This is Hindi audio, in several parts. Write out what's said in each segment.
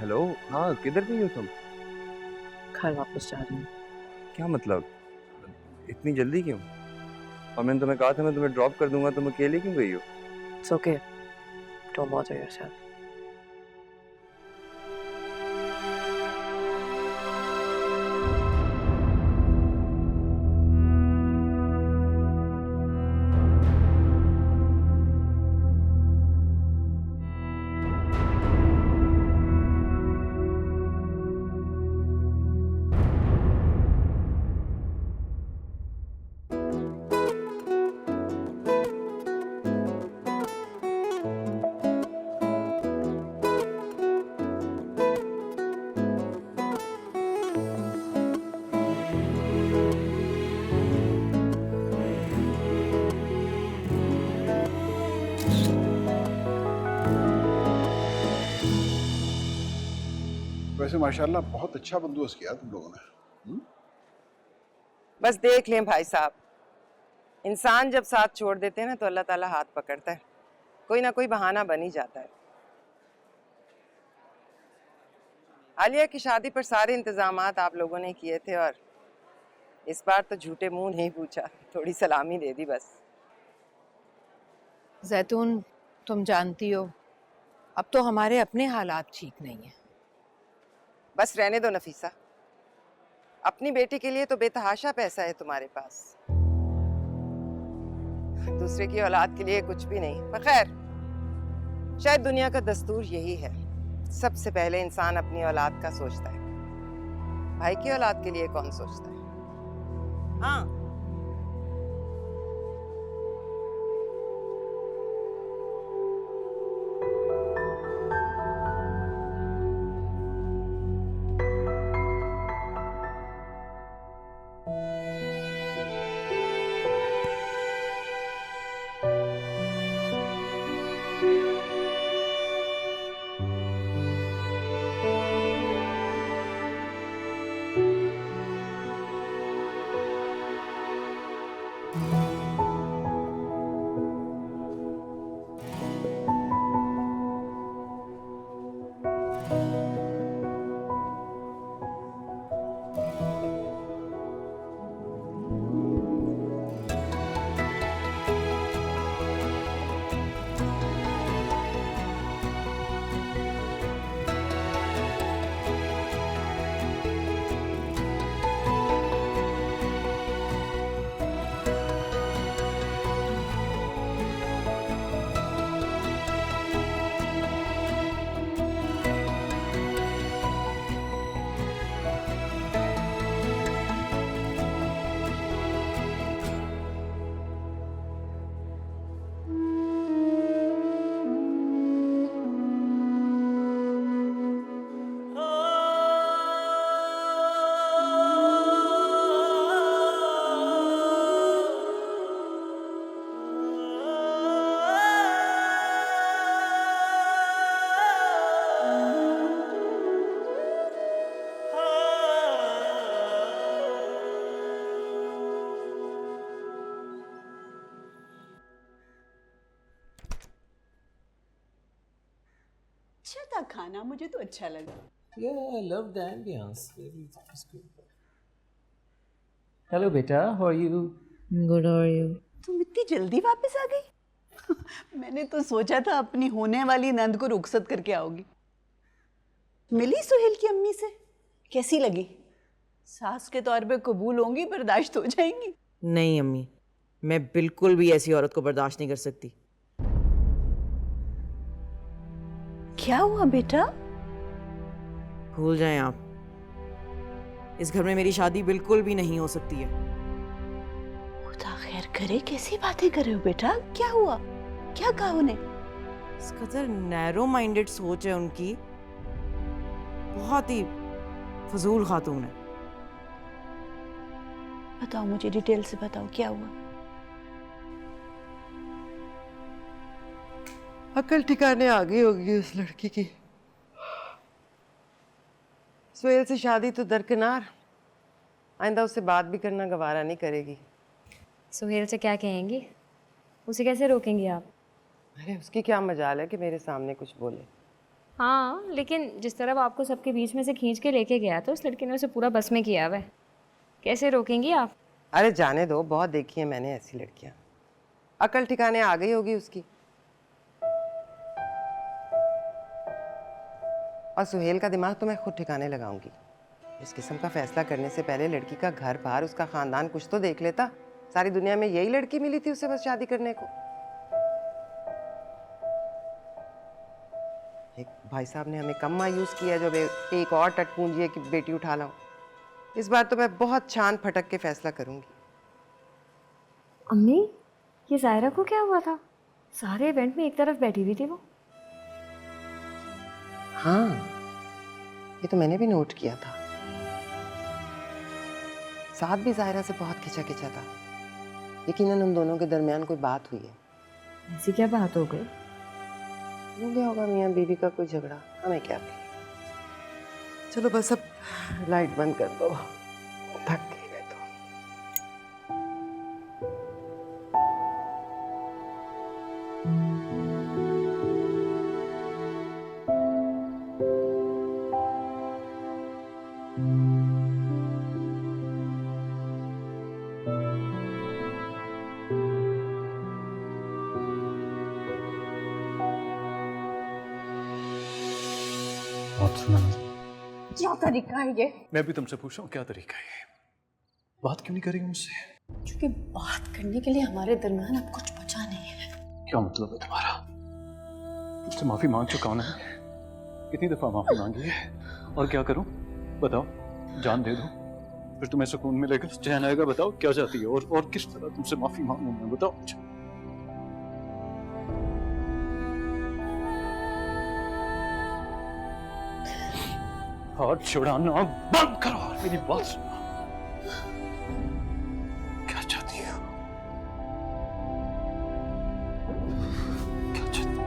हेलो। हाँ, किधर गई हो तुम? घर वापस जा रही हूँ। क्या मतलब? इतनी जल्दी क्यों? और मैंने तुम्हें कहा था मैं तुम्हें ड्रॉप कर दूंगा, तुम अकेले क्यों गई हो? It's okay. Don't bother yourself. वैसे माशाल्लाह बहुत अच्छा बंदोबस्त किया तुम लोगों ने। बस देख लें भाई साहब, इंसान जब साथ छोड़ देते हैं ना तो अल्लाह ताला हाथ पकड़ता है, कोई ना कोई बहाना बन ही जाता है। आलिया की शादी पर सारे इंतजामात आप लोगों ने किए थे और इस बार तो झूठे मुंह नहीं पूछा, थोड़ी सलामी दे दी बस। जैतून, तुम जानती हो अब तो हमारे अपने हालात ठीक नहीं है। बस रहने दो नफीसा, अपनी बेटी के लिए तो बेतहाशा पैसा है तुम्हारे पास, दूसरे की औलाद के लिए कुछ भी नहीं। पर खैर, शायद दुनिया का दस्तूर यही है, सबसे पहले इंसान अपनी औलाद का सोचता है, भाई की औलाद के लिए कौन सोचता है। हाँ, अच्छा था खाना, मुझे तो अच्छा लगा। Yeah, I love the ambience. Everything is good. Hello, beta. How are you? Good, how are you? तुम इतनी जल्दी वापस आ गई? मैंने तो सोचा था अपनी होने वाली नंद को रुखसत करके आओगी। मिली सुहेल की अम्मी से? कैसी लगी? सास के तौर पे कबूल होंगी, बर्दाश्त हो जाएंगी? नहीं अम्मी, मैं बिल्कुल भी ऐसी औरत को बर्दाश्त नहीं कर सकती। क्या हुआ बेटा? भूल जाएं आप, इस घर में मेरी शादी बिल्कुल भी नहीं हो सकती है। खुदा खैर करे, कैसी बातें कर रहे हो बेटा? क्या हुआ? क्या कहा उन्हें? इस कदर नैरो माइंडेड सोच है उनकी, बहुत ही फजूल खातून है। बताओ मुझे, डिटेल से बताओ क्या हुआ। अकल ठिकाने आ गई होगी उस लड़की की। सुहेल से शादी तो दरकिनार, आइंदा उससे बात भी करना गवारा नहीं करेगी। सुहेल से क्या कहेंगी? उसे कैसे रोकेंगी आप? अरे उसकी क्या मजाल है कि मेरे सामने कुछ बोले। हाँ, लेकिन जिस तरह वो आपको सबके बीच में से खींच के लेके गया तो उस लड़की ने उसे पूरा बस में किया हुआ है। कैसे रोकेंगी आप? अरे जाने दो, बहुत देखी है मैंने ऐसी लड़कियां। अकल ठिकाने आ गई होगी उसकी। और सुहेल का दिमाग तो मैं खुद ठिकाने लगाऊंगी। इस किस्म का फैसला करने से पहले लड़की का घर बार, उसका खानदान कुछ तो देख लेता। सारी दुनिया में यही लड़की मिली थी उसे बस शादी करने को। एक भाई साहब ने हमें कम मायूस किया जब एक और टटपूंजिए की बेटी उठा लाऊं। इस बार तो मैं बहुत छान फटक के फैसला करूंगी। अम्मी, ये जायरा को क्या हुआ था? सारे इवेंट में एक तरफ बैठी हुई थी वो। हाँ, ये तो मैंने भी नोट किया था। साथ भी जायरा से बहुत खिंचा खिंचा था। यकीनन उन दोनों के दरमियान कोई बात हुई है। ऐसी क्या बात हो गई? हो गया होगा मियाँ बीवी का कोई झगड़ा, हमें क्या पता। चलो बस अब लाइट बंद कर दो, थक गई मैं तो। बहुत सुना। क्या तरीका है ये? मैं भी तुमसे पूछ रहा हूँ क्या तरीका है? बात क्यों नहीं करी मुझसे? क्योंकि बात करने के लिए हमारे दरमियान अब कुछ बचा नहीं है। क्या मतलब है तुम्हारा? तुमसे माफी मांग चुका हूं ना? कितनी दफा माफी मांगी है? और क्या करूं? बताओ। जान दे दो फिर तुम्हें सुकून मिलेगा, चैन आएगा? बताओ क्या चाहती है और किस तरह तुमसे माफी मांगू मैं? बताओ मुझे। हाथ छुड़ाना बंद करो और मेरी बात सुनो। क्या चाहती हो? क्या चाहती हो?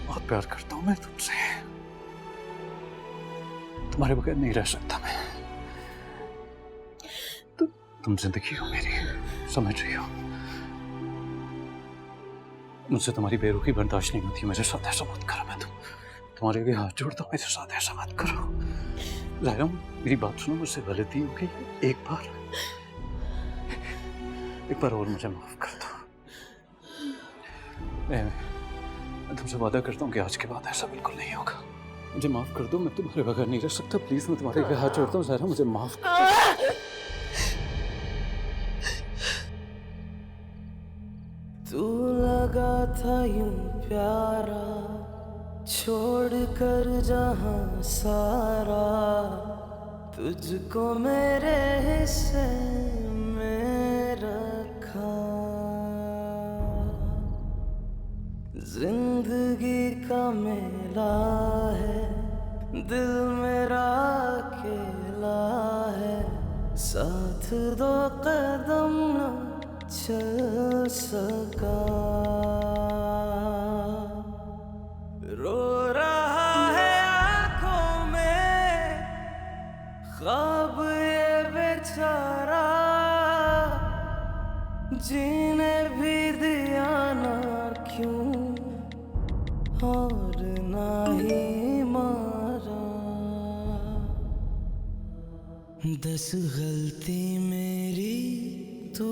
बहुत प्यार करता हूं मैं तुमसे। तुम्हारे बगैर नहीं रह सकता मैं। तुम जिंदगी हो मेरी, समझ रही हो? मुझसे तुम्हारी बेरुखी बर्दाश्त नहीं होती। मेरे साथ ऐसा मत करो। मैं तुम्हारे आगे हाथ जोड़ता हूँ, मेरे साथ ऐसा मत करो। जायरा, मेरी बात सुनो, मुझसे गलती हो गई। एक बार और मुझे माफ कर दो। मैं तुमसे वादा करता हूँ कि आज के बाद ऐसा बिल्कुल नहीं होगा। मुझे माफ कर दो, मैं तुम्हारे बगैर नहीं रह सकता। प्लीज, मैं तुम्हारे आगे हाथ जोड़ता हूँ। जायरा, मुझे माफ कर दो। तू लगा था यूं प्यारा, छोड़ कर जहां सारा, तुझको मेरे हिस्से में रखा। जिंदगी का मेला है, दिल मेरा अकेला है, साथ दो कदम न चल सका। रो रहा है आंखों में ख्वाब ये बेचारा, जीने भी दिया ना क्यों और ना ही मारा। 10 गलती मेरी तू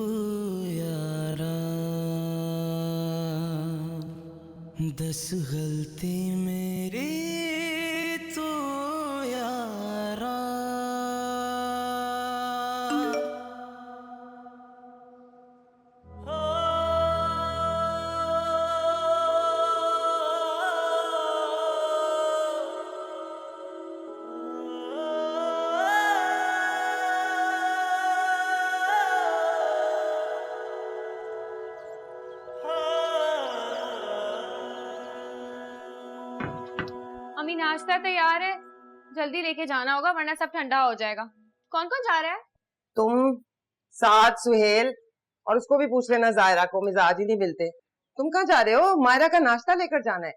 यारा, 10 गलती मेरी तू यारा। अम्मी, नाश्ता तैयार है, जल्दी लेके जाना होगा वरना सब ठंडा हो जाएगा। कौन कौन जा रहा है? तुम, साथ सुहेल, और उसको भी पूछ लेना जायरा को, मिजाज ही नहीं मिलते। तुम कहाँ जा रहे हो? मायरा का नाश्ता लेकर जाना है।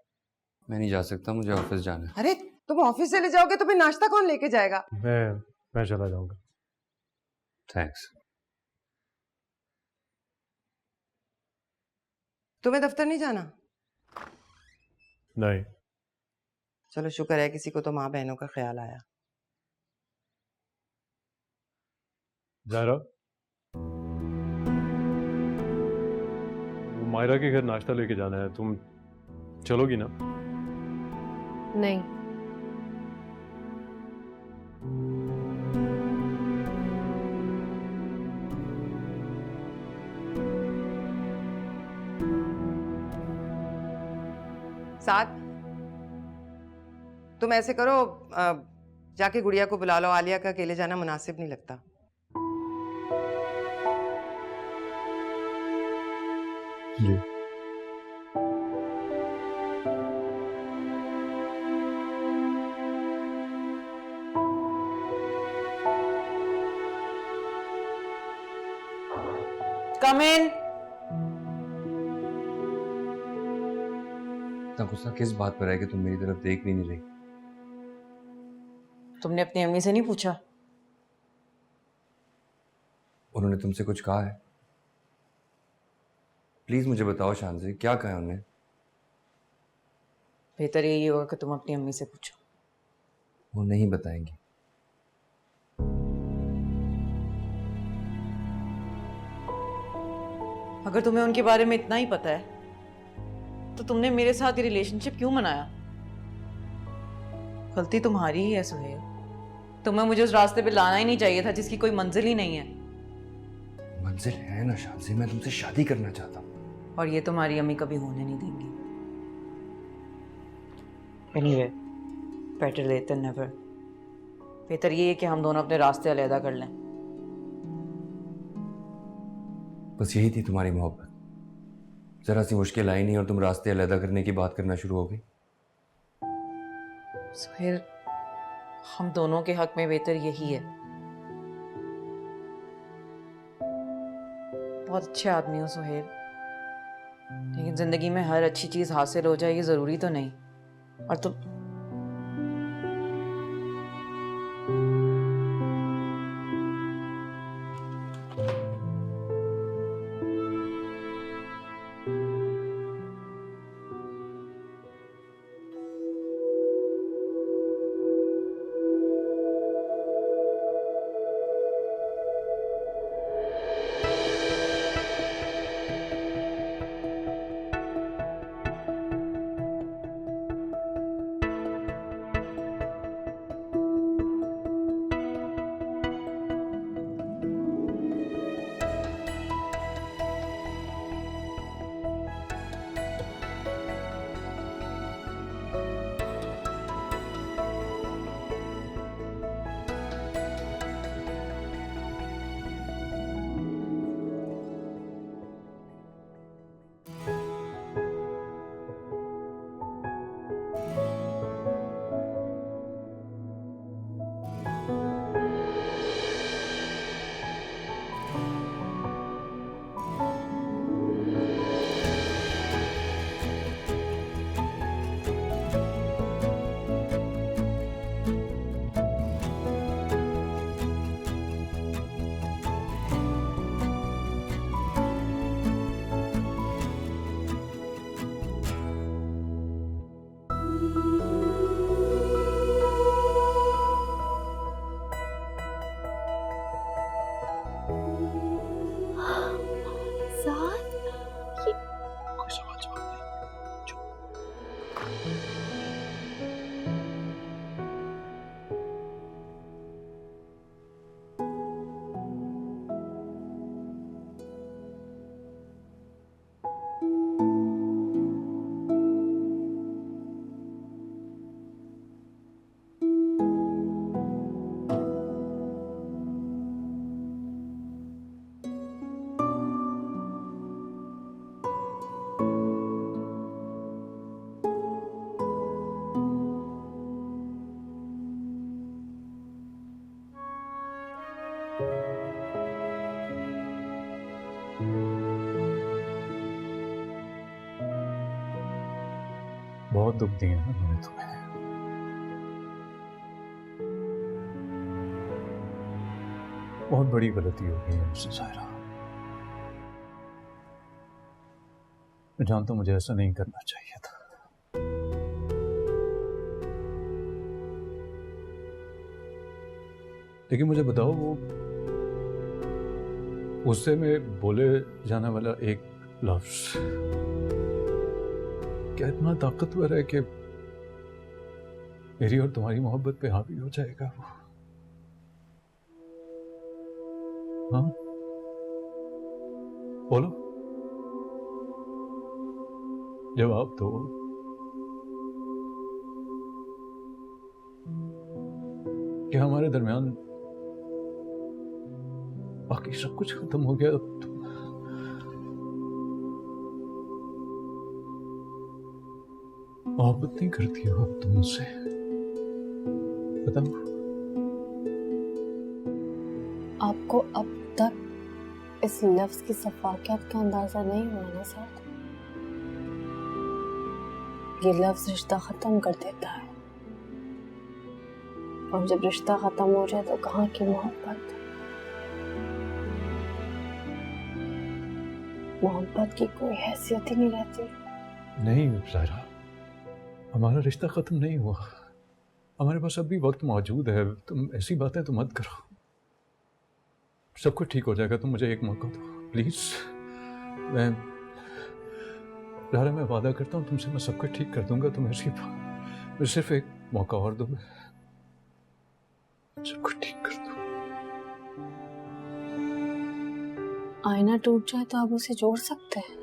मैं नहीं जा सकता, मुझे ऑफिस जाना है। अरे तुम ऑफिस चले जाओगे तो फिर नाश्ता कौन लेके जाएगा? मैं चला जाऊंगा। थैंक्स। तुम्हें दफ्तर नहीं जाना? नहीं। चलो शुक्र है किसी को तो माँ बहनों का ख्याल आया। ज़ाहरा, वो मायरा के घर नाश्ता लेके जाना है, तुम चलोगी ना? नहीं, साथ तुम ऐसे करो, जाके गुड़िया को बुला लो, आलिया का अकेले जाना मुनासिब नहीं लगता। जी। कम इन। इतना गुस्सा किस बात पर है कि तुम मेरी तरफ देख भी नहीं रही? तुमने अपनी अम्मी से नहीं पूछा? उन्होंने तुमसे कुछ कहा है? प्लीज मुझे बताओ शांति, क्या कहा है उन्होंने? बेहतर यही होगा कि तुम अपनी अम्मी से पूछो। वो नहीं बताएंगी। अगर तुम्हें उनके बारे में इतना ही पता है तो तुमने मेरे साथ ये रिलेशनशिप क्यों मनाया? गलती तुम्हारी ही है सुहेल। तुम्हें मुझे उस रास्ते पे लाना ही नहीं चाहिए था जिसकी कोई मंजिल ही नहीं है। मंजिल है ना शांति, मैं तुमसे शादी करना चाहता हूँ। और ये तुम्हारी अम्मी कभी होने नहीं देंगी। Anyway, better late than never. बेहतर ये है कि हम दोनों अपने रास्ते अलहदा कर लें। बस यही थी तुम्हारी मोहब्बत? जरा सी मुश्किल आई नहीं और तुम रास्ते अलहदा करने की बात करना शुरू हो गई। सुहेल, हम दोनों के हक में बेहतर यही है। बहुत अच्छे आदमी हो सुहेल, लेकिन जिंदगी में हर अच्छी चीज हासिल हो जाए ये जरूरी तो नहीं। और तुम बहुत दुख दिए ना मैंने तुम्हें। बहुत बड़ी गलती हो गई है मुझसे ज़ाहिरा। मैं जानता हूं मुझे ऐसा नहीं करना चाहिए था। लेकिन मुझे बताओ, वो गुस्से में बोले जाने वाला एक लफ्ज क्या इतना ताकतवर है कि मेरी और तुम्हारी मोहब्बत पे हावी हो जाएगा वो? हाँ, बोलो, जवाब दो। क्या हमारे दरमियान बाकी सब कुछ खत्म हो गया? अब तुम मोहब्बत नहीं करती हो अब तुम मुझसे? बताओ। आपको अब तक इस लफ्ज की सफाकियत का अंदाजा नहीं हुआ ना साथ? ये लफ्ज रिश्ता खत्म कर देता है, और जब रिश्ता खत्म हो जाए तो कहाँ की मोहब्बत? मोहब्बत की कोई हैसियत ही नहीं रहती। नहीं ज़ाहिरा, हमारा रिश्ता खत्म नहीं हुआ। हमारे पास अभी वक्त मौजूद है। तुम ऐसी बातें तो मत करो। सब कुछ ठीक हो जाएगा। तुम मुझे एक मौका दो प्लीज। मैं वादा करता हूँ तुमसे, मैं सब कुछ ठीक कर दूंगा। तुम ऐसी मुझे सिर्फ एक मौका और दो, सब कुछ ठीक कर दो। आईना टूट जाए तो आप उसे जोड़ सकते हैं?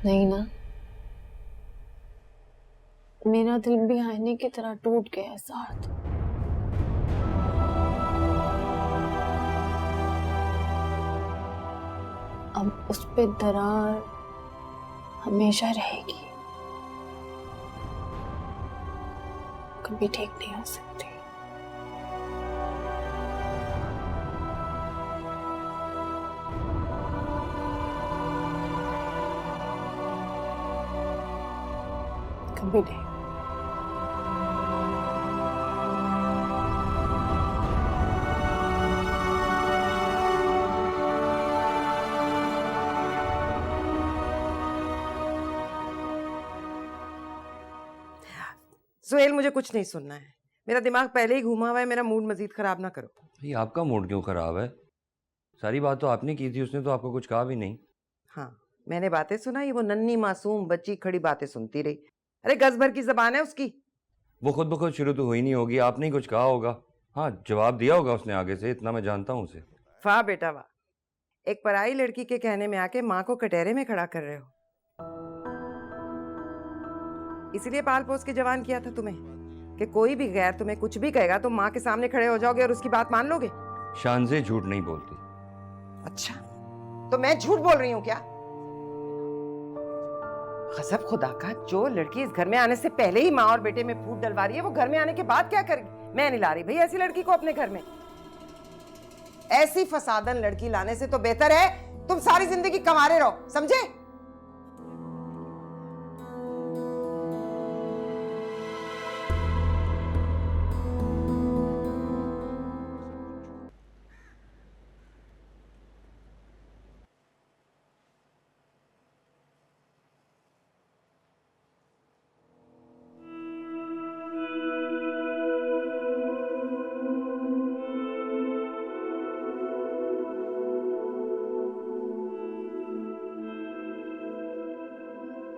नहीं ना। मेरा दिल भी आईने की तरह टूट गया साथ। अब उस पे दरार हमेशा रहेगी, कभी ठीक नहीं हो सकती। कभी नहीं। सुहेल, मुझे कुछ नहीं सुनना है। मेरा दिमाग पहले ही घूमा हुआ है। मेरा मूड मजीद खराब ना करो। भाई आपका मूड क्यों खराब है? सारी बात तो आपने की थी, उसने तो आपको कुछ कहा भी नहीं। हाँ, मैंने बातें सुनाई। वो नन्ही मासूम बच्ची खड़ी बातें सुनती रही। अरे गज भर की जबान है उसकी। वो खुद ब खुद शुरू तो हुई नहीं होगी, आपने ही कुछ कहा होगा। हाँ, जवाब दिया होगा उसने आगे से, इतना मैं जानता हूँ उसे। वाह बेटा वाह, एक पराई लड़की के कहने में आके माँ को कटहरे में खड़ा कर रहे हो। इसलिए पाल पोस के जवान किया था तुम्हें कि कोई भी गैर तुम्हें कुछ भी कहेगा तो माँ के सामने खड़े हो जाओगे और उसकी बात मान लोगे। शानज़े झूठ नहीं बोलती। अच्छा, तो मैं झूठ बोल रही हूँ क्या? गजब खुदा का, जो लड़की इस घर में आने से पहले ही माँ और बेटे में फूट डलवा रही है, वो घर में आने के बाद क्या करेगी? मैं नहीं ला रही भाई ऐसी लड़की को अपने घर में। ऐसी फसादन लड़की लाने से तो बेहतर है तुम सारी जिंदगी कमारे रहो, समझे?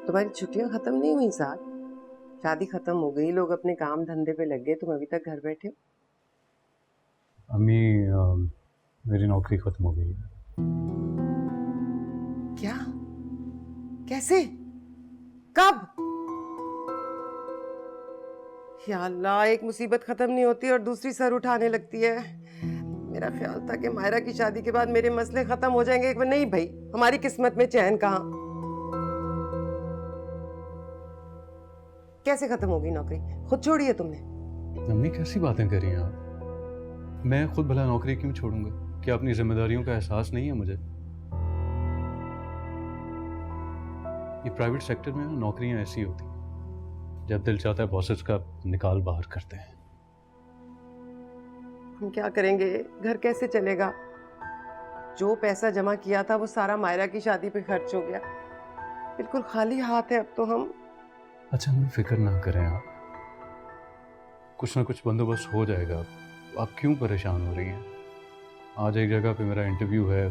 तुम्हारी छुट्टियां खत्म नहीं हुई साथ? शादी खत्म हो गई, लोग अपने काम धंधे पे लग गए, तुम अभी तक घर बैठे हो। अम्मी, मेरी नौकरी खत्म हो गई है। क्या? कैसे? कब? या अल्लाह, एक मुसीबत खत्म नहीं होती और दूसरी सर उठाने लगती है। मेरा ख्याल था कि मायरा की शादी के बाद मेरे मसले खत्म हो जाएंगे। नहीं भाई, हमारी किस्मत में चैन कहाँ। कैसे खत्म होगी नौकरी? खुद छोड़ी है तुमने? अम्मी कैसी बातें कर रही हैं आप? मैं खुद भला नौकरी क्यों छोड़ूंगा? क्या अपनी जिम्मेदारियों का एहसास नहीं है मुझे? ये प्राइवेट सेक्टर में नौकरियां ऐसी होती हैं, जब दिल चाहता है बॉसेस का निकाल बाहर करते हैं। हम क्या करेंगे? घर कैसे चलेगा? जो पैसा जमा किया था वो सारा मायरा की शादी पे खर्च हो गया। बिल्कुल खाली हाथ है अब तो हम। अच्छा, मैं फिक्र ना करें आप। कुछ ना कुछ बंदोबस्त हो जाएगा। आप क्यों परेशान हो रही हैं? आज एक जगह पे मेरा इंटरव्यू है,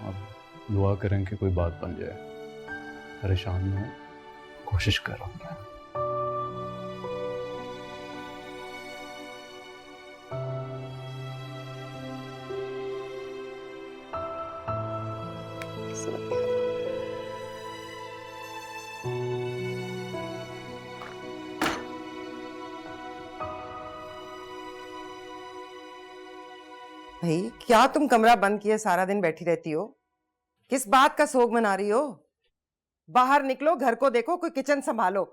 आप दुआ करें कि कोई बात बन जाए। परेशान न हो, कोशिश कर रहा हूँ। भाई क्या तुम कमरा बंद किए सारा दिन बैठी रहती हो? किस बात का सोग मना रही हो? बाहर निकलो, घर को देखो, कोई किचन संभालो।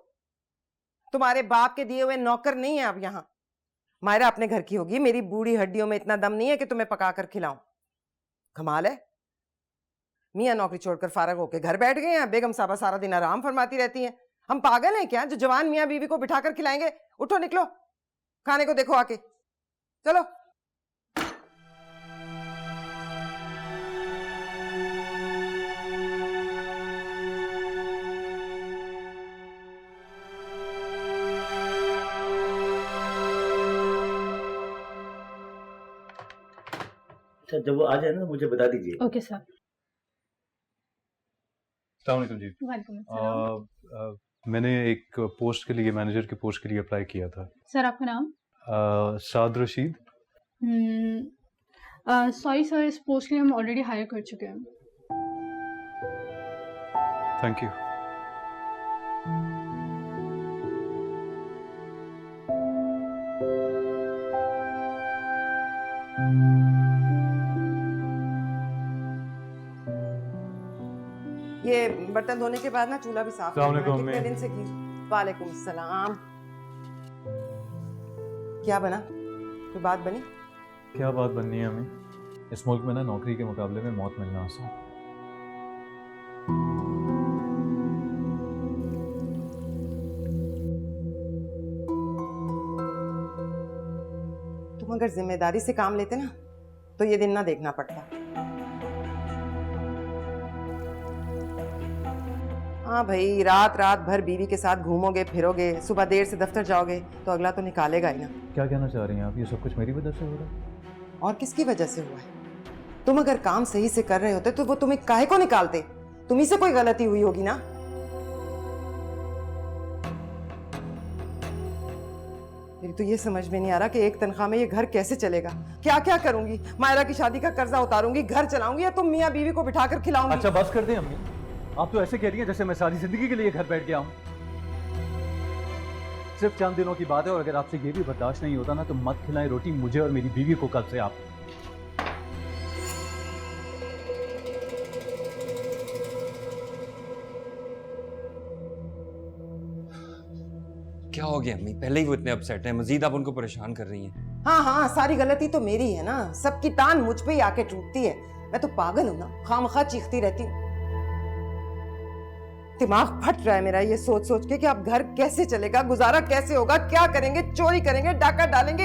तुम्हारे बाप के दिए हुए नौकर नहीं है अब यहाँ। मायरा अपने घर की होगी, मेरी बूढ़ी हड्डियों में इतना दम नहीं है कि तुम्हें पका कर खिलाऊं। कमाल है, मियाँ नौकरी छोड़कर फारग होकर घर बैठ गए हैं, बेगम साहबा सारा दिन आराम फरमाती रहती हैं। हम पागल हैं क्या जो जवान मियाँ बीवी को बिठाकर खिलाएंगे? उठो, निकलो, खाने को देखो आके, चलो। जब वो आ जाए ना मुझे बता दीजिए। Okay sir. अस्सलाम वालेकुम जी। वालेकुम। मैंने एक पोस्ट के लिए, मैनेजर की पोस्ट के लिए अप्लाई किया था। सर आपका नाम? साद रशीद। सॉरी सर, इस पोस्ट के लिए हम ऑलरेडी हायर कर चुके हैं। Thank you. ये बर्तन धोने के बाद ना चूल्हा भी साफ अस्सलाम करना है। वालेकुम, कितने दिन से की? वालेकुम सलाम। क्या बना? कोई बात बनी? क्या बात बननी है हमें? इस मुल्क में ना नौकरी के मुकाबले में मौत मिलना आसान। तुम अगर जिम्मेदारी से काम लेते ना तो ये दिन ना देखना पड़ता। हाँ भाई, रात रात भर बीवी के साथ घूमोगे फिरोगे, सुबह देर से दफ्तर जाओगे तो अगला तो निकालेगा ही ना। क्या कहना चाह रही हैं आप? ये सब कुछ मेरी वजह से हो रहा है? और किसकी वजह से हुआ है? तुम अगर काम सही से कर रहे होते तो वो तुम्हें काहे को निकालते? तुम्ही से कोई गलती हुई होगी ना। मेरी तो ये समझ में नहीं आ रहा कि एक तनख्वाह में ये घर कैसे चलेगा। क्या क्या करूंगी? मायरा की शादी का कर्जा उतारूंगी, घर चलाऊंगी, या तुम मियाँ बीवी को बिठा कर खिलाऊंगी? अच्छा बस कर दें अम्मी, आप तो ऐसे कह रही हैं जैसे मैं सारी जिंदगी के लिए घर बैठ गया हूँ। सिर्फ चंद दिनों की बात है, और अगर आपसे ये भी बर्दाश्त नहीं होता ना तो मत खिलाएं रोटी मुझे और मेरी बीवी को कल से आप। क्या हो गया अम्मी? पहले ही वो इतने अपसेट हैं, मजीद आप उनको परेशान कर रही हैं। हाँ हाँ, सारी गलती तो मेरी है ना। सबकी तान मुझ पे ही आके टूटती है। मैं तो पागल हूं ना, खामखा चीखती रहती हूँ। दिमाग फट रहा है मेरा ये सोच सोच के कि अब घर कैसे चलेगा, गुजारा कैसे होगा, क्या करेंगे? चोरी करेंगे, डाका डालेंगे?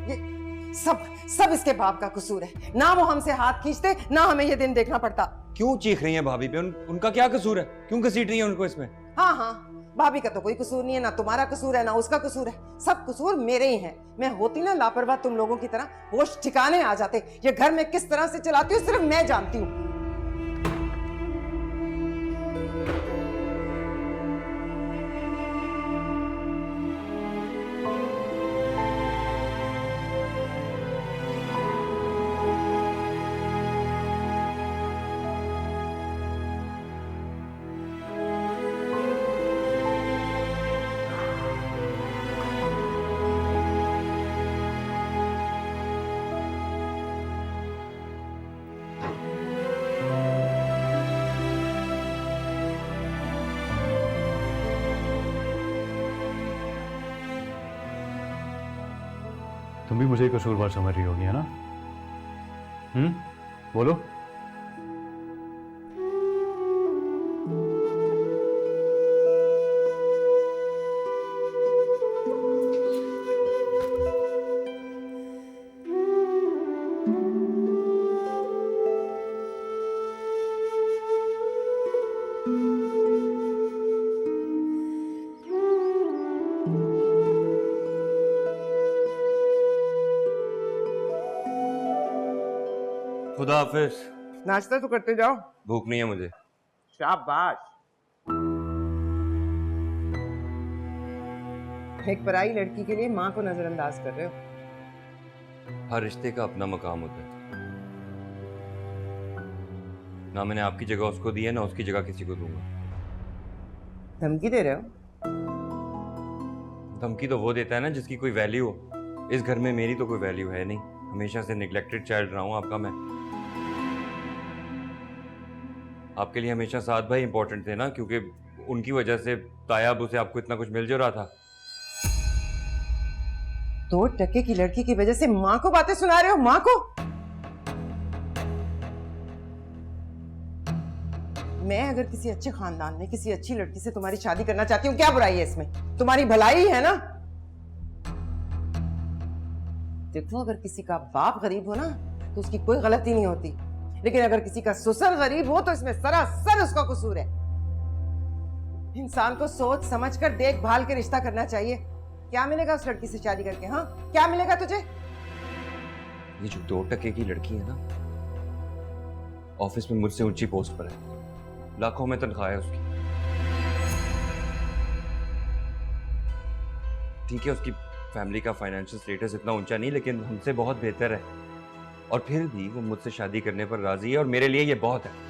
ये सब इसके बाप का कसूर है। ना वो हमसे हाथ खींचते, ना हमें ये दिन देखना पड़ता। क्यों चीख रही हैं भाभी पे? उनका क्या कसूर है? क्यों घसीट रही हैं उनको इसमें? हाँ हाँ, भाभी का तो कोई कसूर नहीं है, ना तुम्हारा कसूर है ना उसका कसूर है। सब कसूर मेरे ही हैं। मैं होती ना लापरवाह तुम लोगों की तरह, होश ठिकाने आ जाते। ये घर मैं किस तरह से चलाती हूँ सिर्फ मैं जानती हूँ। तुम भी मुझे कसूरवार समझ रही होगी, है ना? बोलो। खुदा हाफिज। नाश्ता तो करते जाओ। भूख नहीं है मुझे। शाबाश। एक पराई लड़की के लिए माँ को नजरअंदाज कर रहे हो। हर रिश्ते का अपना मकाम होता है। ना मैंने आपकी जगह उसको दी है, ना उसकी जगह किसी को दूंगा। धमकी दे रहे हो? धमकी तो वो देता है ना जिसकी कोई वैल्यू हो। इस घर में मेरी तो कोई वैल्यू है नहीं। हमेशा से निगलेक्टेड चाइल्ड रहा हूं आपका मैं। आपके लिए हमेशा सात भाई इंपॉर्टेंट थे ना, क्योंकि उनकी वजह से तायाब से आपको इतना कुछ मिल जो रहा था। 2 टके की लड़की की वजह से माँ को बातें सुना रहे हो? माँ को? मैं अगर किसी अच्छे खानदान में किसी अच्छी लड़की से तुम्हारी शादी करना चाहती हूँ, क्या बुराई है इसमें? तुम्हारी भलाई है ना। देखो, अगर किसी का बाप गरीब हो ना तो उसकी कोई गलती नहीं होती, लेकिन अगर किसी का ससुर गरीब हो तो इसमें सरासर उसका कसूर है। इंसान को सोच समझकर देखभाल के रिश्ता करना चाहिए। क्या मिलेगा उस लड़की से शादी करके? हाँ, क्या मिलेगा तुझे? ये जो 2 टके की लड़की है ना, ऑफिस में मुझसे ऊंची पोस्ट पर है। लाखों में तनख्वाह है उसकी। ठीक है, उसकी फैमिली का फाइनेंशियल स्टेटस इतना ऊंचा नहीं, लेकिन हमसे बहुत बेहतर है। और फिर भी वो मुझसे शादी करने पर राजी है, और मेरे लिए ये बहुत है।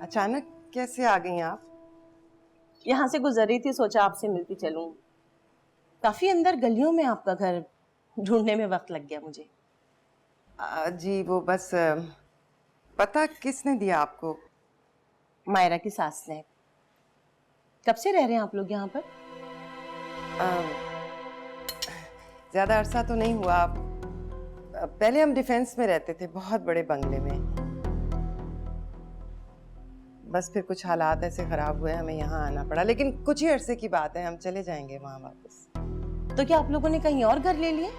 अचानक कैसे आ गई आप? यहाँ से गुजर रही थी, सोचा आपसे मिलती चलूं। काफी अंदर गलियों में आपका घर ढूंढने में वक्त लग गया मुझे। जी वो बस पता किसने दिया आपको? मायरा की सास ने। कब से रह रहे हैं आप लोग यहाँ पर? ज्यादा अरसा तो नहीं हुआ। पहले हम डिफेंस में रहते थे, बहुत बड़े बंगले में। बस फिर कुछ हालात ऐसे खराब हुए, हमें यहाँ आना पड़ा। लेकिन कुछ ही अरसे की बात है, हम चले जाएंगे वहाँ वापस। तो क्या आप लोगों ने कहीं और घर ले लिए?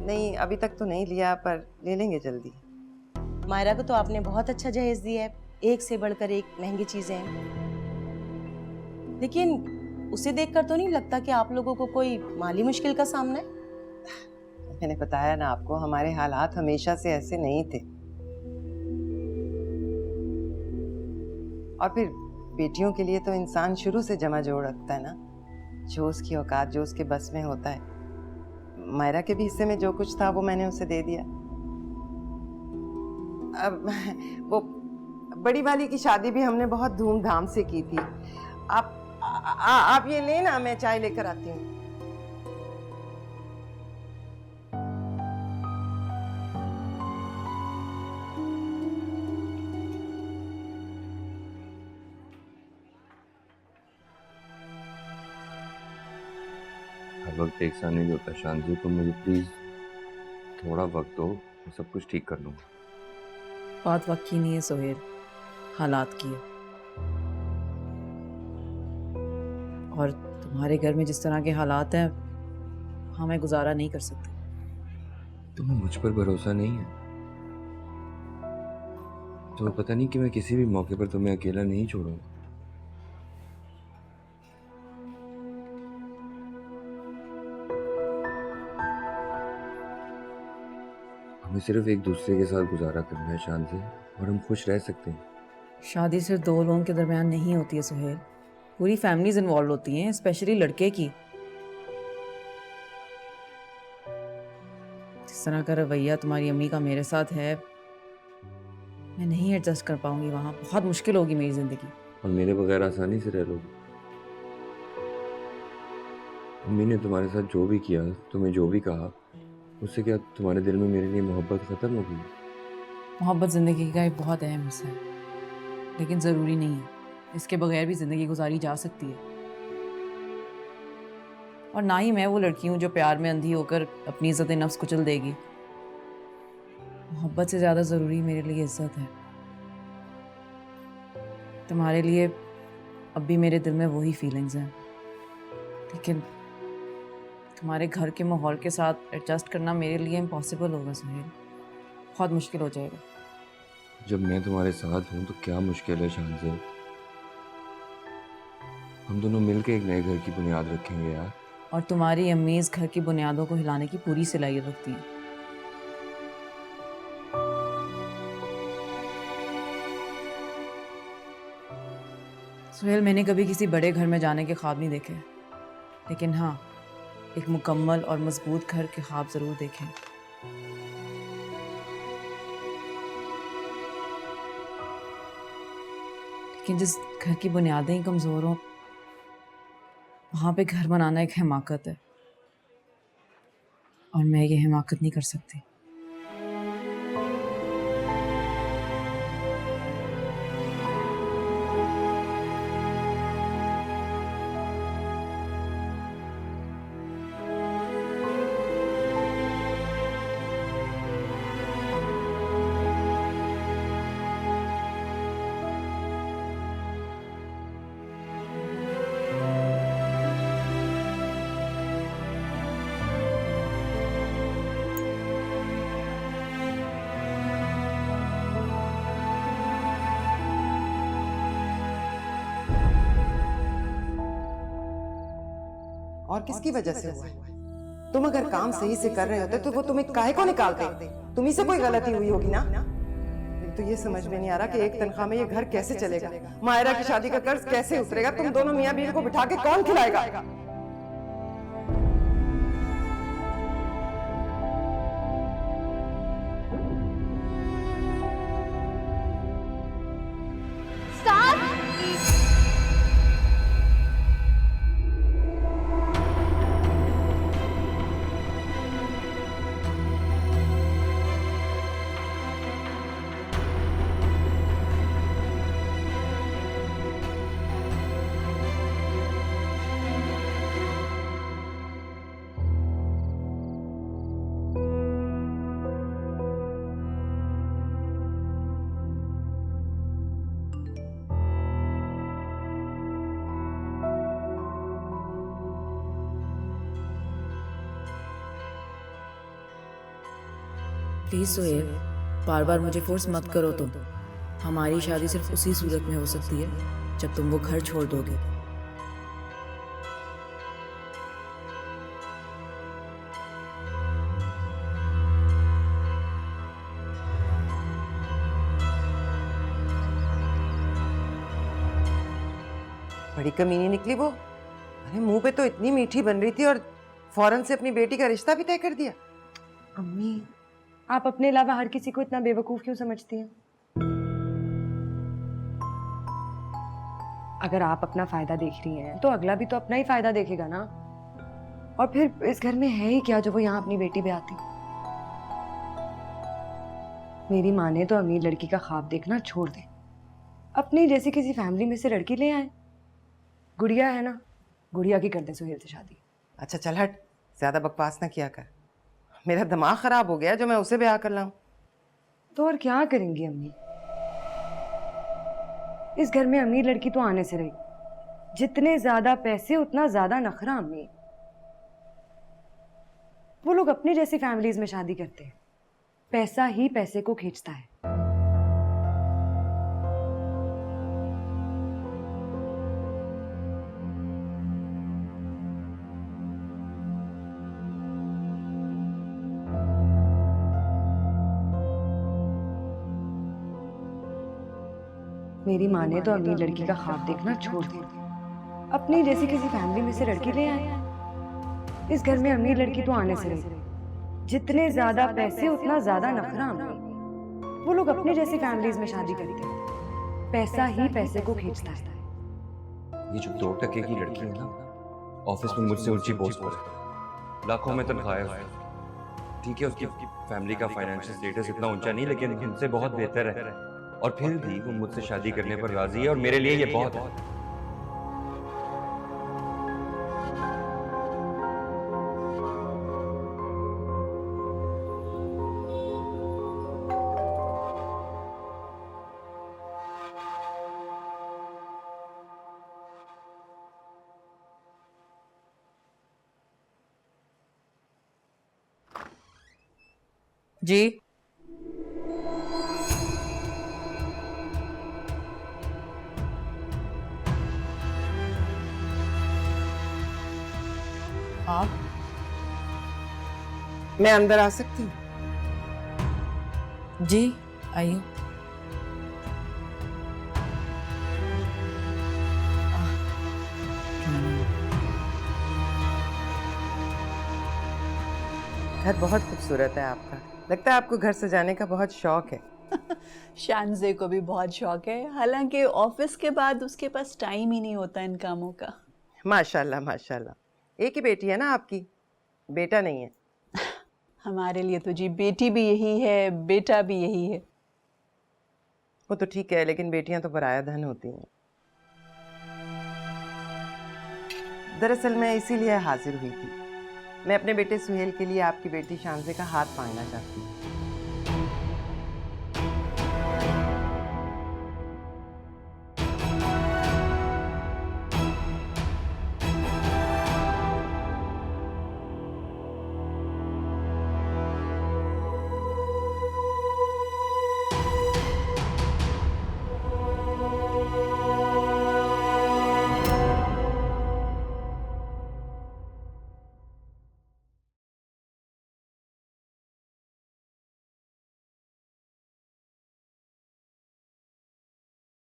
नहीं, अभी तक तो नहीं लिया, पर ले लेंगे जल्दी। मायरा को तो आपने बहुत अच्छा जहेज दिया है, एक से बढ़कर एक महंगी चीजें हैं। लेकिन उसे देखकर तो नहीं लगता कि आप लोगों को कोई माली मुश्किल का सामना है? मैंने बताया ना आपको, हमारे हालात हमेशा से ऐसे नहीं थे। और फिर बेटियों के लिए तो इंसान शुरू से जमा जोड़ रखता है ना, जो उसकी औकात, जो उसके बस में होता है। मायरा के भी हिस्से में जो कुछ था वो मैंने उसे दे दिया। अब वो बड़ी वाली की शादी भी हमने बहुत धूमधाम से की थी। आप ये लेना, मैं चाय लेकर आती हूँ। हर वक्त एक सा नहीं होता शांति, तो मुझे प्लीज थोड़ा वक्त दो, मैं सब कुछ ठीक कर लूँगा। बात वक्त की नहीं है सोहेल, हालात की है। और तुम्हारे घर में जिस तरह के हालात हैं, हाँ मैं गुजारा नहीं कर सकती। तुम्हें मुझ पर भरोसा नहीं है? तुम्हें पता नहीं कि मैं किसी भी मौके पर तुम्हें अकेला नहीं छोड़ूंगा। हमें सिर्फ एक दूसरे के साथ गुजारा करना है शांति, और हम खुश रह सकते हैं। शादी सिर्फ 2 लोगों के दरमियान नहीं होती है सोहेल, पूरी फैमिलीज इन्वॉल्व होती हैं, स्पेशली लड़के की। जिस तरह का रवैया तुम्हारी अम्मी का मेरे साथ है, मैं नहीं एडजस्ट कर पाऊंगी वहाँ, बहुत मुश्किल होगी मेरी ज़िंदगी। और मेरे बगैर आसानी से रह लोगे। अम्मी ने तुम्हारे साथ जो भी किया, तुम्हें जो भी कहा, उससे क्या तुम्हारे दिल में मेरे लिए मोहब्बत ख़त्म हो गई? मोहब्बत ज़िंदगी का एक बहुत अहम हिस्सा है, लेकिन ज़रूरी नहीं है। इसके बगैर भी ज़िंदगी गुजारी जा सकती है। और ना ही मैं वो लड़की हूँ जो प्यार में अंधी होकर अपनी इज्जत नफ्स कुचल देगी। मोहब्बत से ज़्यादा ज़रूरी मेरे लिए इज्जत है। तुम्हारे लिए अब भी मेरे दिल में वही फीलिंग्स हैं, लेकिन तुम्हारे घर के माहौल के साथ एडजस्ट करना मेरे लिए इम्पॉसिबल होगा सुहेल, बहुत मुश्किल हो जाएगा। जब मैं तुम्हारे साथ हूँ तो क्या मुश्किल है शानज़ेब? हम दोनों मिलके एक नए घर की बुनियाद रखेंगे यार। और तुम्हारी अम्मी इस घर की बुनियादों को हिलाने की पूरी सलाहियत रखती है। सुहेल, मैंने कभी किसी बड़े घर में जाने के ख्वाब नहीं देखे, लेकिन हाँ, एक मुकम्मल और मजबूत घर के ख्वाब जरूर देखें। लेकिन जिस घर की बुनियादें ही कमजोर हों, वहां पे घर बनाना एक हिमाकत है, और मैं ये हिमाकत नहीं कर सकती। और किसकी वजह से हुआ है? तुम अगर काम सही से कर रहे होते तो वो तुम्हें काहे को निकालते? तुम्ही से कोई गलती हुई होगी ना। तो ये समझ में नहीं आ रहा कि एक तनख्वाह में ये घर कैसे चलेगा, मायरा की शादी का कर्ज कैसे उतरेगा, तुम दोनों मियां बीवी को बिठा के कौन खिलाएगा? प्लीज़ सोहेल, बार बार मुझे फोर्स मत करो तुम। हमारी शादी सिर्फ उसी सूरत में हो सकती है जब तुम वो घर छोड़ दोगे। बड़ी कमीनी निकली वो। अरे मुंह पे तो इतनी मीठी बन रही थी और फौरन से अपनी बेटी का रिश्ता भी तय कर दिया। अम्मी, आप अपने अलावा हर किसी को इतना बेवकूफ क्यों समझती हैं? अगर आप अपना फायदा देख रही हैं तो अगला भी तो अपना ही फायदा देखेगा ना। और फिर इस घर में है ही क्या जो वो यहाँ अपनी बेटी पे आती? मेरी माँ ने तो अमीर लड़की का ख्वाब देखना छोड़ दे, अपनी जैसी किसी फैमिली में से लड़की ले आए। गुड़िया है ना, गुड़िया की कर दे सुहेल से शादी। अच्छा चल हट, ज्यादा बकवास ना किया कर। मेरा दिमाग खराब हो गया जो मैं उसे ब्याह कर लाऊं। तो और क्या करेंगी अम्मी? इस घर में अमीर लड़की तो आने से रही, जितने ज्यादा पैसे उतना ज्यादा नखरा अम्मी। वो लोग अपनी जैसी फैमिलीज में शादी करते हैं, पैसा ही पैसे को खींचता है। मेरी माँ ने तो अमीर लड़की का ख्वाब देखना छोड़ दिया, अपनी जैसी किसी फैमिली में से लड़की ले आए। इस घर में अमीर लड़की तो आने से रही, जितने ज्यादा पैसे उतना ज्यादा नखरा अम्मी। वो लोग अपनी जैसी फैमिलीज में शादी करते हैं। पैसा ही पैसे को खींचता है। ये जो 2% की लड़की है ना, ऑफिस में मुझसे ऊंची पोस्ट पर है, लाखों में तनख्वाह है उसकी। ठीक है, उसकी फैमिली का फाइनेंशियल स्टेटस इतना ऊंचा नहीं, लेकिन हमसे बहुत बेहतर है। और फिर भी वो मुझसे शादी करने पर राजी है, और मेरे लिए ये बहुत है। जी आप मैं अंदर आ सकती हूँ? जी आइए। घर बहुत खूबसूरत है आपका। लगता है आपको घर सजाने का बहुत शौक है। शानजे को भी बहुत शौक है, हालांकि ऑफिस के बाद उसके पास टाइम ही नहीं होता इन कामों का। माशाल्लाह माशाल्लाह। एक ही बेटी है ना आपकी, बेटा नहीं है? हमारे लिए तो जी बेटी भी यही है, बेटा भी यही है। वो तो ठीक है, लेकिन बेटियां तो पराया धन होती हैं। दरअसल मैं इसीलिए हाजिर हुई थी। मैं अपने बेटे सुहेल के लिए आपकी बेटी शानजे का हाथ मांगना चाहती हूँ।